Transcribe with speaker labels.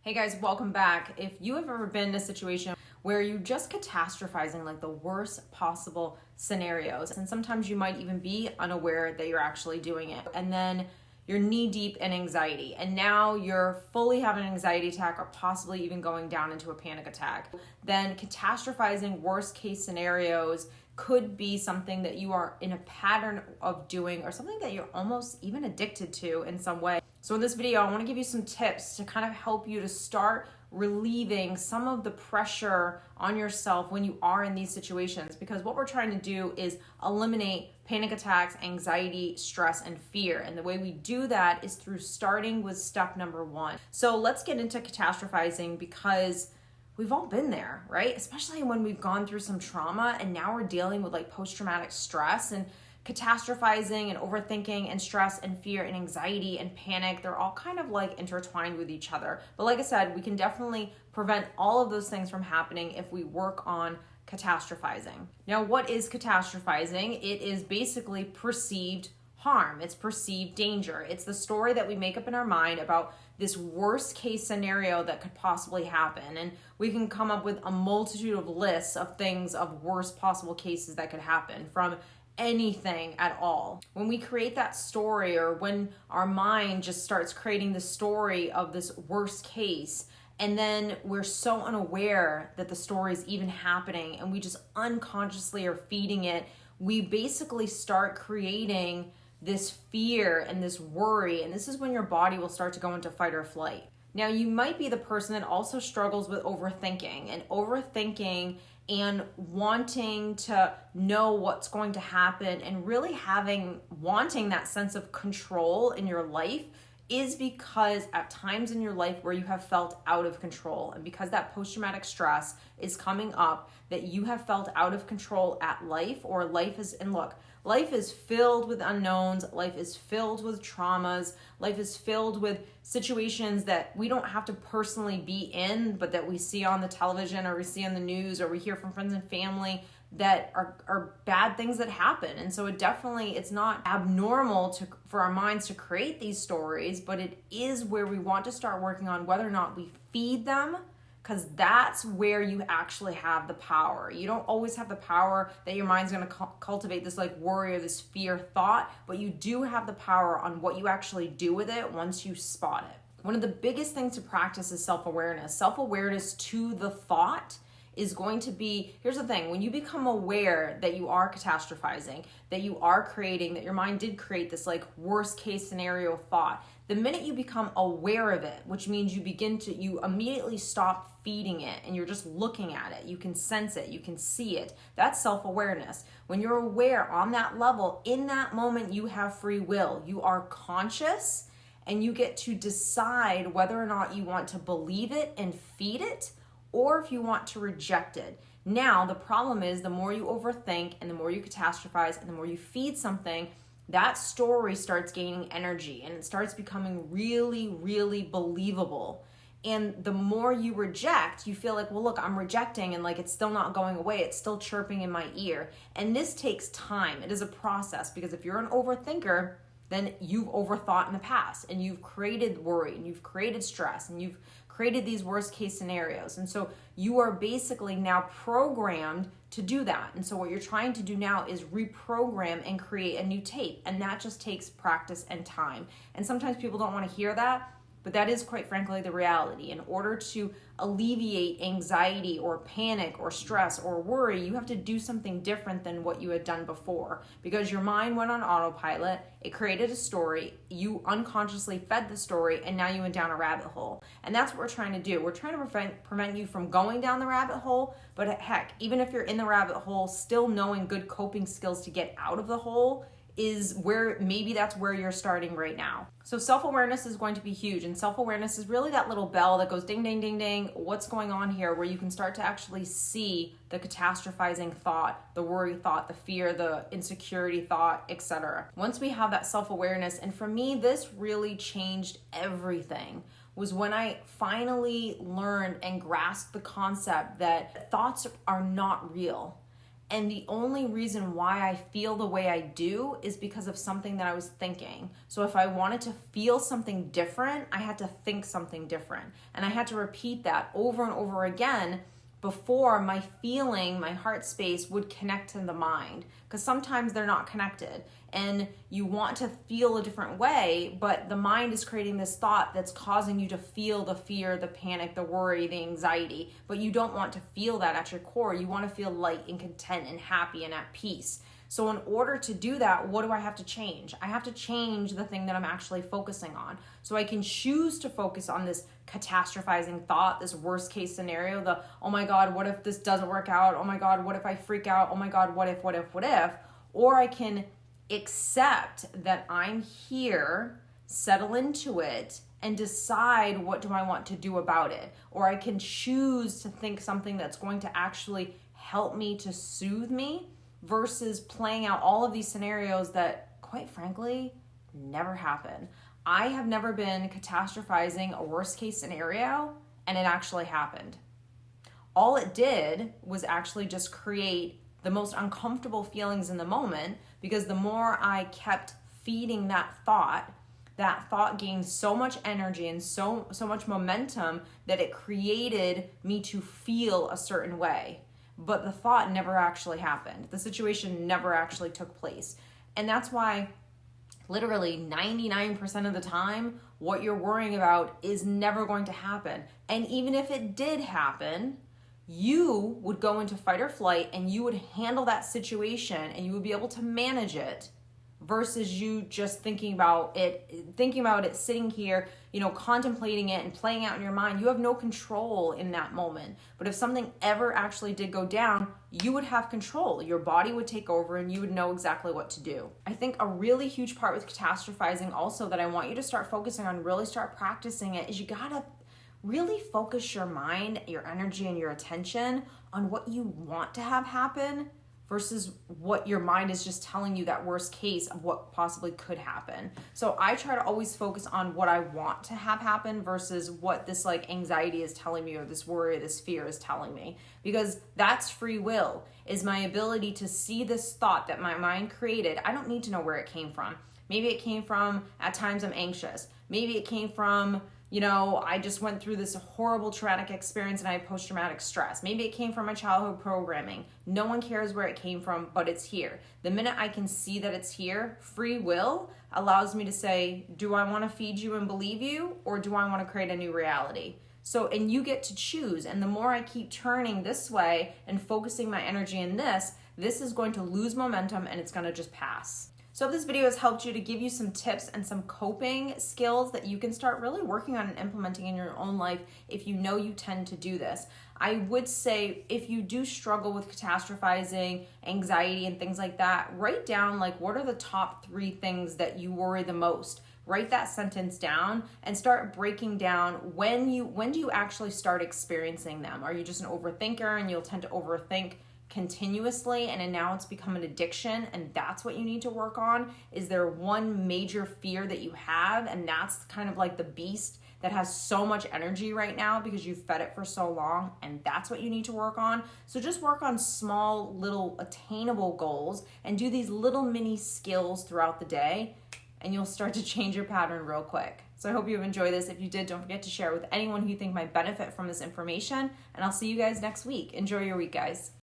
Speaker 1: Hey guys, welcome back. If you have ever been in a situation where you're just catastrophizing like the worst possible scenarios, and sometimes you might even be unaware that you're actually doing it, and then you're knee deep in anxiety, and now you're fully having an anxiety attack or possibly even going down into a panic attack, then catastrophizing worst case scenarios could be something that you are in a pattern of doing or something that you're almost even addicted to in some way. So in this video, I want to give you some tips to kind of help you to start relieving some of the pressure on yourself when you are in these situations, because what we're trying to do is eliminate panic attacks, anxiety, stress, and fear. And the way we do that is through starting with step number 1. So let's get into catastrophizing, because we've all been there, right? Especially when we've gone through some trauma and now we're dealing with like post-traumatic stress, and catastrophizing and overthinking and stress and fear and anxiety and panic, they're all kind of like intertwined with each other. But like I said, we can definitely prevent all of those things from happening if we work on catastrophizing. Now, what is catastrophizing? It is basically perceived harm. It's perceived danger. It's the story that we make up in our mind about this worst case scenario that could possibly happen. And we can come up with a multitude of lists of things of worst possible cases that could happen, from anything at all. When we create that story, or when our mind just starts creating the story of this worst case, and then we're so unaware that the story is even happening and we just unconsciously are feeding it, we basically start creating this fear and this worry, and this is when your body will start to go into fight or flight. Now, you might be the person that also struggles with overthinking and wanting to know what's going to happen, and really wanting that sense of control in your life is because at times in your life where you have felt out of control, and because that post-traumatic stress is coming up, that you have felt out of control at life, or life is filled with unknowns, life is filled with traumas, life is filled with situations that we don't have to personally be in, but that we see on the television, or we see on the news, or we hear from friends and family that are bad things that happen. And so it's not abnormal for our minds to create these stories, but it is where we want to start working on whether or not we feed them, because that's where you actually have the power. You don't always have the power that your mind's going to cultivate this like worry or this fear thought, but you do have the power on what you actually do with it once you spot it. One of the biggest things to practice is self-awareness. Self-awareness to the thought is going to be, here's the thing, when you become aware that you are catastrophizing, that you are creating, that your mind did create this like worst case scenario thought, the minute you become aware of it, which means you immediately stop feeding it and you're just looking at it, you can sense it, you can see it, that's self-awareness. When you're aware on that level, in that moment you have free will, you are conscious, and you get to decide whether or not you want to believe it and feed it, or if you want to reject it. Now, the problem is the more you overthink and the more you catastrophize and the more you feed something, that story starts gaining energy and it starts becoming really, really believable. And the more you reject, you feel like, well, look, I'm rejecting and like it's still not going away. It's still chirping in my ear. And this takes time. It is a process, because if you're an overthinker, then you've overthought in the past and you've created worry and you've created stress and you've created these worst case scenarios. And so you are basically now programmed to do that. And so what you're trying to do now is reprogram and create a new tape. And that just takes practice and time. And sometimes people don't want to hear that, but that is quite frankly the reality. In order to alleviate anxiety or panic or stress or worry, you have to do something different than what you had done before, because your mind went on autopilot, it created a story, you unconsciously fed the story, and now you went down a rabbit hole. And that's what we're trying to do. We're trying to prevent you from going down the rabbit hole, but heck, even if you're in the rabbit hole, still knowing good coping skills to get out of the hole is where maybe that's where you're starting right now. So self-awareness is going to be huge, and self-awareness is really that little bell that goes ding, ding, ding, ding. What's going on here? Where you can start to actually see the catastrophizing thought, the worry thought, the fear, the insecurity thought, etc. Once we have that self-awareness, and for me, this really changed everything, was when I finally learned and grasped the concept that thoughts are not real. And the only reason why I feel the way I do is because of something that I was thinking. So if I wanted to feel something different, I had to think something different. And I had to repeat that over and over again before my feeling, my heart space would connect to the mind. Because sometimes they're not connected. And you want to feel a different way, but the mind is creating this thought that's causing you to feel the fear, the panic, the worry, the anxiety. But you don't want to feel that at your core. You want to feel light and content and happy and at peace. So in order to do that, what do I have to change? I have to change the thing that I'm actually focusing on. So I can choose to focus on this catastrophizing thought, this worst case scenario, the, oh my God, what if this doesn't work out? Oh my God, what if I freak out? Oh my God, what if? Or I can accept that I'm here, settle into it, and decide what do I want to do about it. Or I can choose to think something that's going to actually help me to soothe me versus playing out all of these scenarios that, quite frankly, never happen. I have never been catastrophizing a worst case scenario and it actually happened. All it did was actually just create the most uncomfortable feelings in the moment, because the more I kept feeding that thought gained so much energy and so much momentum that it created me to feel a certain way. But the thought never actually happened. The situation never actually took place. And that's why literally 99% of the time, what you're worrying about is never going to happen. And even if it did happen, you would go into fight or flight and you would handle that situation and you would be able to manage it versus you just thinking about it, sitting here, contemplating it and playing out in your mind. You have no control in that moment. But if something ever actually did go down, you would have control. Your body would take over and you would know exactly what to do. I think a really huge part with catastrophizing also that I want you to start focusing on, really start practicing it, is you gotta really focus your mind, your energy, and your attention on what you want to have happen versus what your mind is just telling you that worst case of what possibly could happen. So I try to always focus on what I want to have happen versus what this anxiety is telling me, or this worry, this fear is telling me, because that's free will, is my ability to see this thought that my mind created. I don't need to know where it came from. Maybe it came from, at times I'm anxious. Maybe it came from, I just went through this horrible traumatic experience and I have post-traumatic stress. Maybe it came from my childhood programming. No one cares where it came from, but it's here. The minute I can see that it's here, free will allows me to say, do I want to feed you and believe you, or do I want to create a new reality? So, and you get to choose. And the more I keep turning this way and focusing my energy in this is going to lose momentum and it's going to just pass. So if this video has helped you to give you some tips and some coping skills that you can start really working on and implementing in your own life if you know you tend to do this, I would say if you do struggle with catastrophizing, anxiety, and things like that, write down what are the top 3 things that you worry the most. Write that sentence down and start breaking down when do you actually start experiencing them. Are you just an overthinker and you'll tend to overthink continuously and now it's become an addiction and that's what you need to work on? Is there one major fear that you have and that's kind of the beast that has so much energy right now because you've fed it for so long, and that's what you need to work on? So just work on small little attainable goals and do these little mini skills throughout the day and you'll start to change your pattern real quick. So I hope you have enjoyed this. If you did, don't forget to share it with anyone who you think might benefit from this information, and I'll see you guys next week. Enjoy your week, guys.